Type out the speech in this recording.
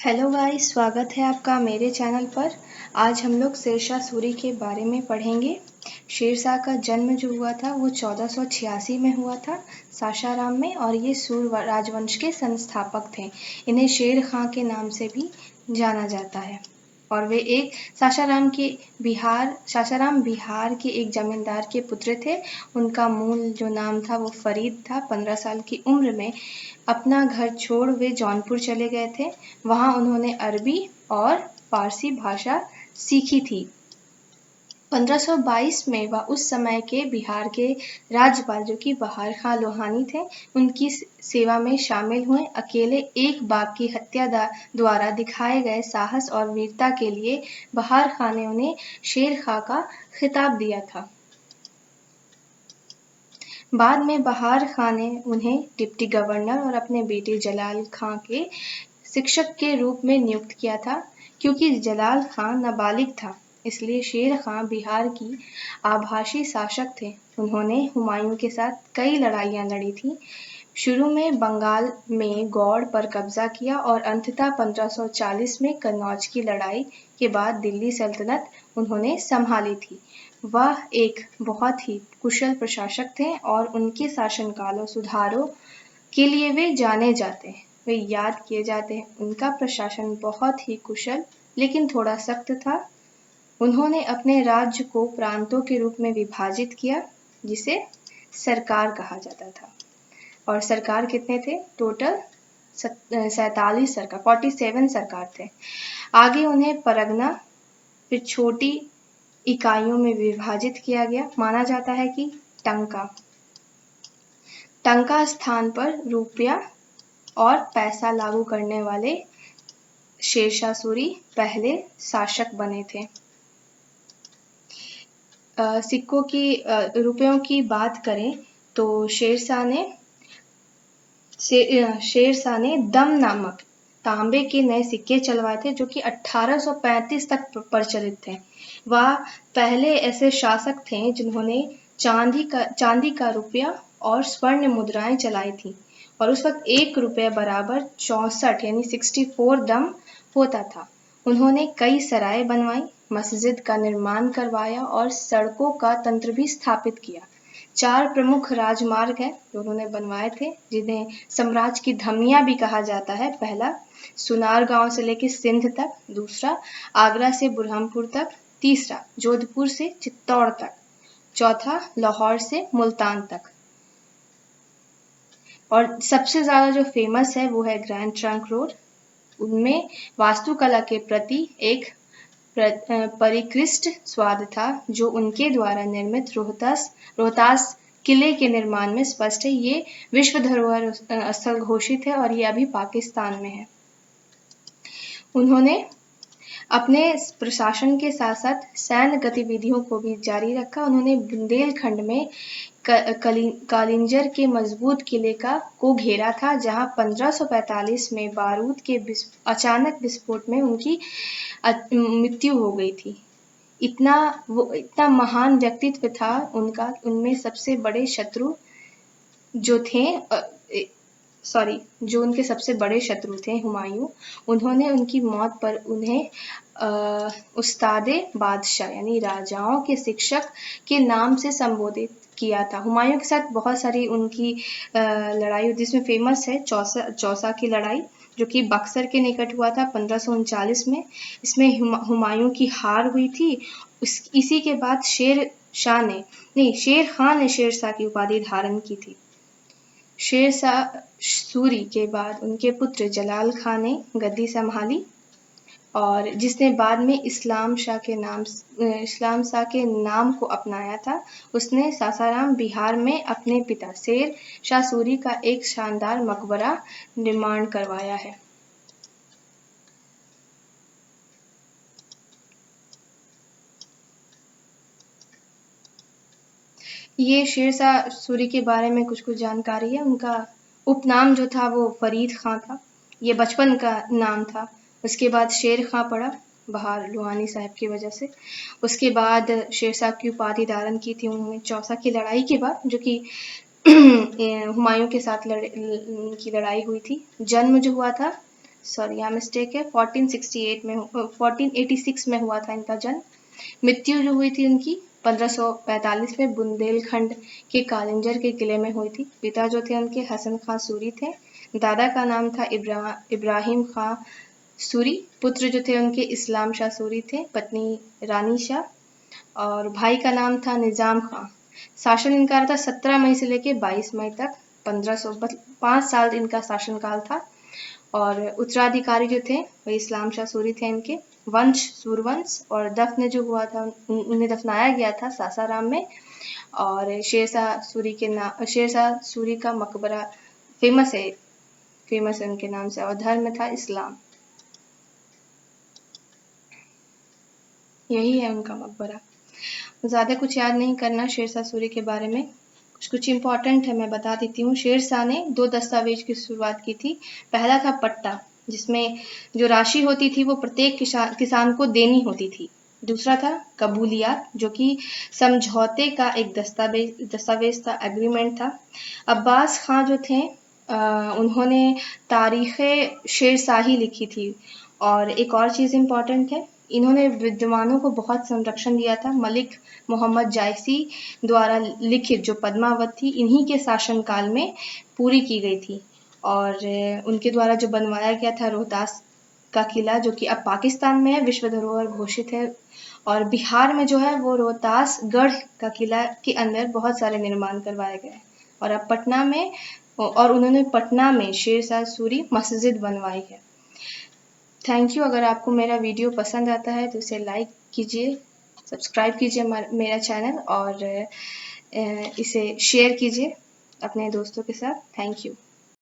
Hello guys, स्वागत है आपका मेरे चैनल पर। आज हम लोग शेरशाह सूरी के बारे में पढ़ेंगे। शेरशाह का जन्म जो हुआ था वो 1486 में हुआ था सासाराम में, और ये सूर राजवंश के संस्थापक थे। इन्हें शेर खां के नाम से भी जाना जाता है। और वे एक सासाराम बिहार के एक जमींदार के पुत्र थे। उनका मूल जो नाम था वो फरीद था। 15 साल की उम्र में अपना घर छोड़ वे जौनपुर चले गए थे। वहाँ उन्होंने अरबी और फारसी भाषा सीखी थी। 1522 में वह उस समय के बिहार के राज्यपाल जो कि बहार खां लोहानी थे, उनकी सेवा में शामिल हुए। अकेले एक बाघ की हत्या द्वारा दिखाए गए साहस और वीरता के लिए बहार खां ने उन्हें शेर खां का खिताब दिया था। बाद में बहार खां ने उन्हें डिप्टी गवर्नर और अपने बेटे जलाल खां के शिक्षक के रूप में नियुक्त किया था। क्योंकि जलाल खां नाबालिग था, इसलिए शेर खां बिहार की आभासी शासक थे। उन्होंने हुमायूं के साथ कई लड़ाइयां लड़ी थी। शुरू में बंगाल में गौड़ पर कब्जा किया और अंततः 1540 में कन्नौज की लड़ाई के बाद दिल्ली सल्तनत उन्होंने संभाली थी। वह एक बहुत ही कुशल प्रशासक थे और उनके शासनकाल और सुधारों के लिए वे जाने जाते हैं, वे याद किए जाते हैं। उनका प्रशासन बहुत ही कुशल लेकिन थोड़ा सख्त था। उन्होंने अपने राज्य को प्रांतों के रूप में विभाजित किया, जिसे सरकार कहा जाता था। और सरकार कितने थे? टोटल 47 सरकार, 47 सरकार थे। आगे उन्हें परगना, फिर छोटी इकाइयों में विभाजित किया गया। माना जाता है कि टंका स्थान पर रुपया और पैसा लागू करने वाले शेरशाह सूरी पहले शासक बने थे। सिक्कों की रुपयों की बात करें तो शेरशाह ने दम नामक तांबे के नए सिक्के चलवाए थे, जो कि 1835 तक प्रचलित थे। वह पहले ऐसे शासक थे जिन्होंने चांदी का रुपया और स्वर्ण मुद्राएं चलाई थी। और उस वक्त 1 रुपये बराबर 64 यानी 64 दम होता था। उन्होंने कई सराय बनवाई, मस्जिद का निर्माण करवाया और सड़कों का तंत्र भी स्थापित किया। 4 प्रमुख राजमार्ग हैं जो उन्होंने बनवाए थे, जिन्हें साम्राज्य की धमनियां भी कहा जाता है। पहला सुनार गांव से लेकर सिंध तक, दूसरा आगरा से बुरहानपुर तक, तीसरा जोधपुर से चित्तौड़ तक, चौथा लाहौर से मुल्तान तक। और सबसे ज्यादा जो फेमस है वो है ग्रैंड ट्रंक रोड। उनमें वास्तुकला के प्रति एक परिकृष्ट स्वाद था, जो उनके द्वारा निर्मित रोहतास किले के निर्माण में स्पष्ट है। ये विश्व धरोहर स्थल घोषित है और ये अभी पाकिस्तान में है। उन्होंने अपने प्रशासन के साथ साथ सैन्य गतिविधियों को भी जारी रखा। उन्होंने बुंदेलखंड में कालिंजर के मजबूत किले को घेरा था, जहां 1545 में बारूद के अचानक विस्फोट में उनकी मृत्यु हो गई थी। इतना महान व्यक्तित्व था उनका। उनमें सबसे बड़े शत्रु जो उनके सबसे बड़े शत्रु थे हुमायूं। उन्होंने उनकी मौत पर उन्हें उस्तादे बादशाह यानी राजाओं के शिक्षक के नाम से संबोधित किया था। हुमायूं के साथ बहुत सारी उनकी लड़ाई हुई, जिसमें फेमस है चौसा की लड़ाई, जो कि बक्सर के निकट हुआ था 1539 में। इसमें हुमायूं की हार हुई थी। इसी के बाद शेर खान ने शेरशाह की उपाधि धारण की थी। शेरशाह सूरी के बाद उनके पुत्र जलाल खां ने गद्दी संभाली, और जिसने बाद में इस्लाम शाह के नाम को अपनाया था। उसने सासाराम बिहार में अपने पिता शेर शाह सूरी का एक शानदार मकबरा निर्माण करवाया है। ये शेरशाह सूरी के बारे में कुछ जानकारी है। उनका उपनाम जो था वो फरीद खां था, ये बचपन का नाम था। उसके बाद शेर खां पड़ा बहार लोहानी साहब की वजह से। उसके बाद शेरशाह की उपाधि धारण की थी उन्होंने चौसा की लड़ाई के बाद, जो कि हुमायूं के साथ की लड़ाई हुई थी। जन्म जो हुआ था सॉरी यहाँ मिस्टेक है, 1468 में 1486 में हुआ था इनका जन्म। मृत्यु जो हुई थी उनकी 1545 में बुंदेलखंड के कालिंजर के किले में हुई थी। पिता जो थे उनके हसन खां सूरी थे। दादा का नाम था इब्राहिम खां सूरी। पुत्र जो थे उनके इस्लाम शाह सूरी थे, पत्नी रानी शाह, और भाई का नाम था निजाम खां। शासन इनका था 17 मई से लेकर 22 मई तक, 5 साल इनका शासनकाल था। और उत्तराधिकारी जो थे वही इस्लाम शाह सूरी थे इनके। वंश सूरवंश, और दफन जो हुआ था उन्हें दफनाया गया था सासाराम में। और शेरशाह सूरी का मकबरा फेमस है उनके नाम से, और धर्म था इस्लाम। यही है उनका मकबरा। ज़्यादा कुछ याद नहीं करना शेरशाह सूरी के बारे में, कुछ इम्पोर्टेंट है मैं बता देती हूँ। शेरशाह ने 2 दस्तावेज की शुरुआत की थी। पहला था पट्टा, जिसमें जो राशि होती थी वो प्रत्येक किसान को देनी होती थी। दूसरा था कबूलियात, जो कि समझौते का एक दस्तावेज था, एग्रीमेंट था। अब्बास खां जो थे उन्होंने तारीख़े शेरशाही लिखी थी। और एक और चीज़ इम्पोर्टेंट है, इन्होंने विद्वानों को बहुत संरक्षण दिया था। मलिक मोहम्मद जायसी द्वारा लिखित जो पद्मावत थी, इन्हीं के शासनकाल में पूरी की गई थी। और उनके द्वारा जो बनवाया गया था रोहतास का किला, जो कि अब पाकिस्तान में है, विश्व धरोहर घोषित है। और बिहार में जो है वो रोहतास गढ़ का किला के अंदर बहुत सारे निर्माण करवाए गए। और अब उन्होंने पटना में शेरशाह सूरी मस्जिद बनवाई है। Thank you. अगर आपको मेरा वीडियो पसंद आता है तो इसे लाइक कीजिए, सब्सक्राइब कीजिए मेरा चैनल, और इसे शेयर कीजिए अपने दोस्तों के साथ। Thank you.